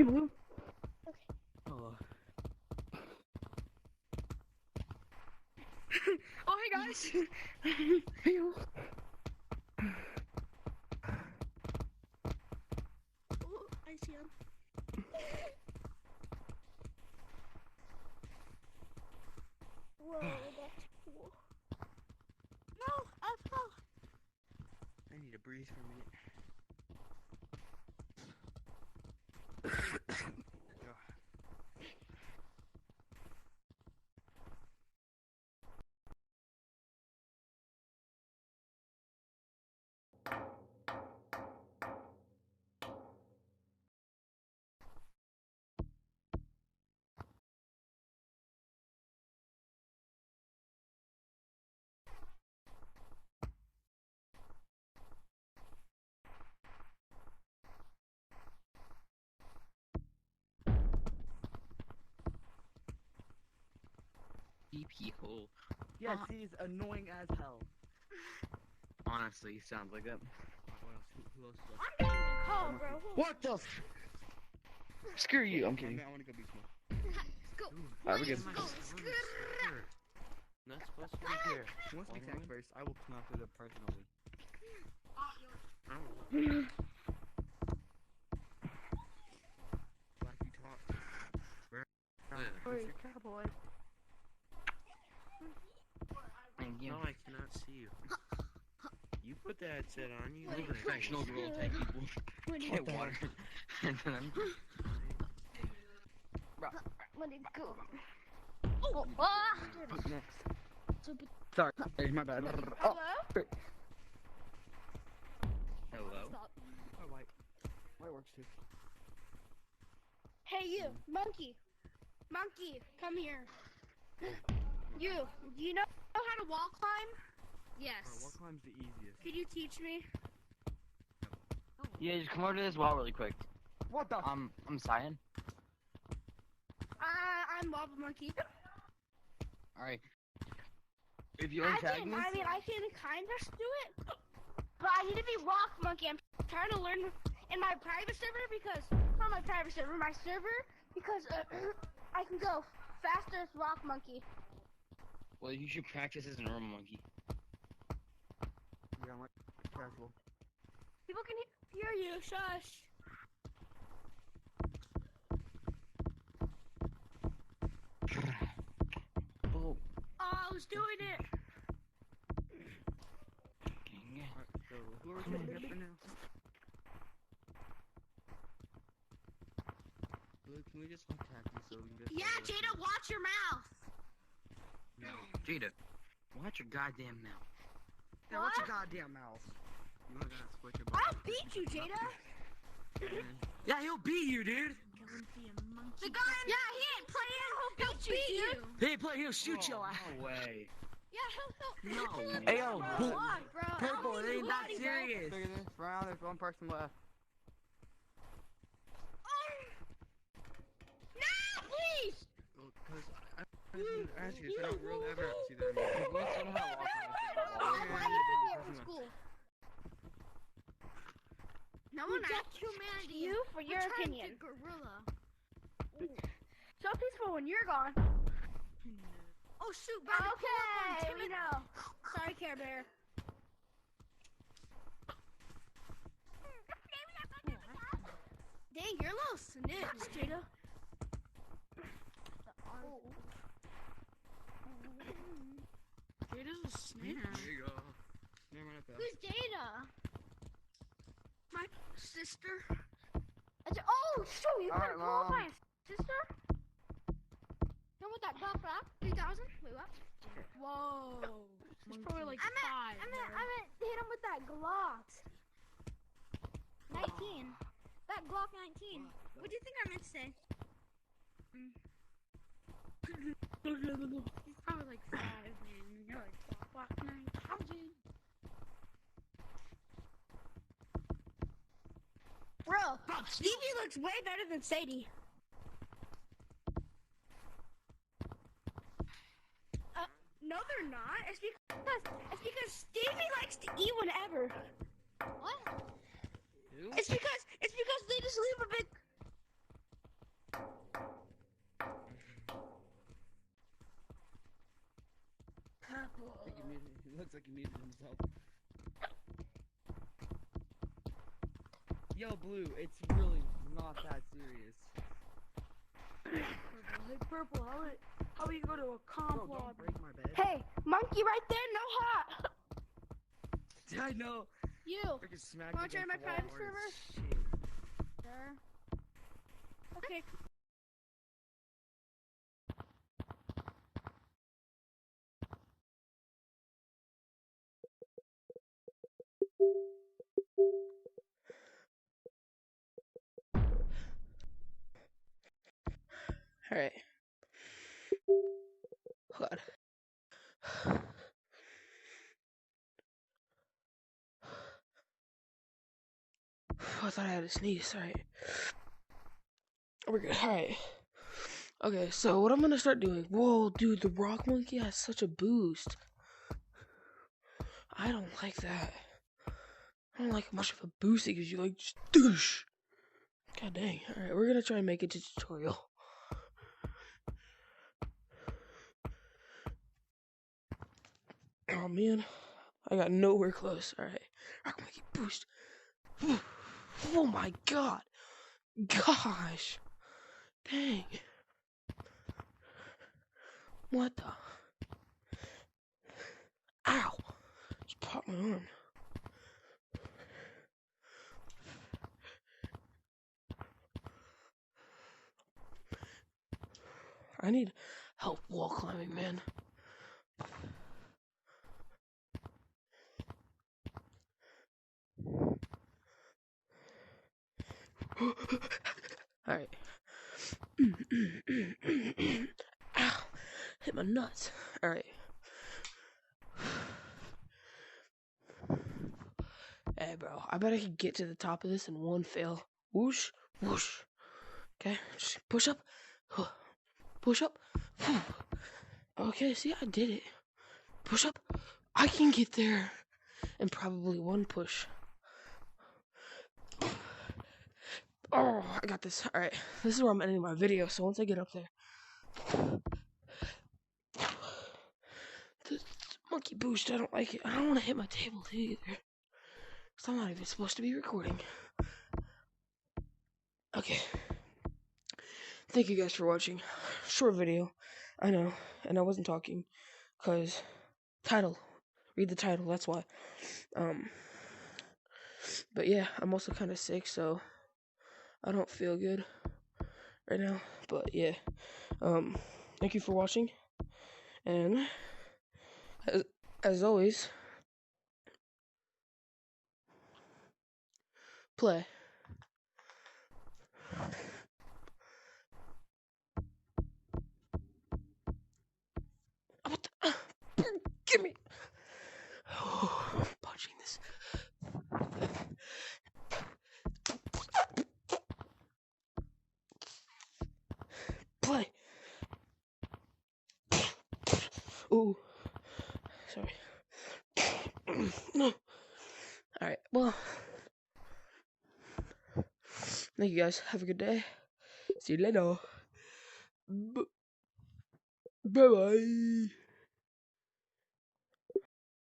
Hey, Blue. Okay. Hello. Oh, hey guys. Hey. Oh, I see him. Whoa, that's cool. No, I fell. I need to breathe for a minute. PP hole. Yes, he's annoying as hell. Honestly, sounds like that. What else? Who else is left? I'm getting a call, bro. What the? Screw you, I'm kidding. I want to go be small. Let's go. Alright, we're good. Let's go. Not supposed to be here. Who wants to be attacked first? I will come after the personally. Blackie talk. Where's your cowboy? Thank you. No, I cannot see you. You put the headset on. You I'm a professional girl type people. Get water. And then I'm... Let it go. Oh, ah! Next. Sorry, my bad. Hello? Hello? Stop. Oh, white. White works too. Hey, you, monkey. Monkey, come here. You, do you know how to wall climb? Yes. What climb's the easiest? Could you teach me? Yeah, just come over to this wall really quick. What the? I'm Cyan. I'm Lava Monkey. Alright. If you I untag me... I can kind of do it, but I need to be Rock Monkey. I'm trying to learn in my private server because, not my private server, my server, because I can go faster as Rock Monkey. Well, you should practice as a normal monkey. Yeah, I'm like casual. People can hear you, shush. Oh. Oh, I was doing it. Alright, so who are we taking here for now? Blue, can we just attack you so we can get... Yeah, Jada, watch your mouth. No. Jada, watch your goddamn mouth. Yeah, what's your goddamn mouth? You wanna switch your I'll beat you, Jada. Yeah, he'll beat you, dude. The guy, yeah, he ain't playing. He'll beat you. Hey, play, he'll shoot your ass. No way. Yeah, he'll. No. Hey, yo, Bro, bro. Purple, it ain't that Bro. serious. Figure this round, there's one person left. No, please. Well, because I ask you, I don't really ever see that anymore. School. No one asked humanity. You for your opinion. Gorilla. So peaceful when you're gone. Oh shoot! Okay, we know. Sorry, Care Bear. Dang, you're a little snitch, Jada. Jada's a snitch. There you go. Never mind, I fell. Who's Jada? My sister. Oh shoot! You All got right, a call Mom. my sister? You know what that Glock 3000? Wait, what? Whoa. She's probably like 5. I meant hit him with that Glock. 19. That Glock 19. What do you think I meant to say? He's probably like 5, man. You're like Glock 9000. Bro, Stevie looks way better than Sadie. No, they're not. It's because Stevie likes to eat whenever. What? Who? It's because they just leave a big. I think he muted. He looks like he muted himself. Yo, Blue, it's really not that serious. Hey, Purple, how are you go to a comp Bro, lobby? don't break my bed. Hey, monkey right there, no hot. I know. You. Freaking smacked Wanna join against my the wall private hard server? as shit. Sure. Okay. Alright. God. I thought I had to sneeze. Alright. We're good. Alright. Okay, so what I'm gonna start doing. Whoa, dude, the rock monkey has such a boost. I don't like that. I don't like much of a boost it gives you, like, just douche. God dang. Alright, we're gonna try and make it to tutorial. Oh man, I got nowhere close. Alright, rock monkey boost. Oh my god. Gosh. Dang. What the? Ow. Just popped my arm. I need help wall climbing, man. Alright. Ow. Hit my nuts. Alright. Hey, bro. I bet I could get to the top of this in one fail. Whoosh. Whoosh. Okay. Just push up. Push up. Okay, see, I did it. Push up. I can get there in probably one push. Oh, I got this. Alright, this is where I'm ending my video, so once I get up there. The monkey boost, I don't like it. I don't want to hit my table either. Because I'm not even supposed to be recording. Okay. Thank you guys for watching. Short video. I know, and I wasn't talking. Because, title. Read the title, that's why. But yeah, I'm also kind of sick, so I don't feel good right now. But yeah, thank you for watching, and as always, play. What the? Give me. Oh, punching this. Play. Ooh. Sorry. No. Alright, well. Thank you guys. Have a good day. See you later. Bye-bye.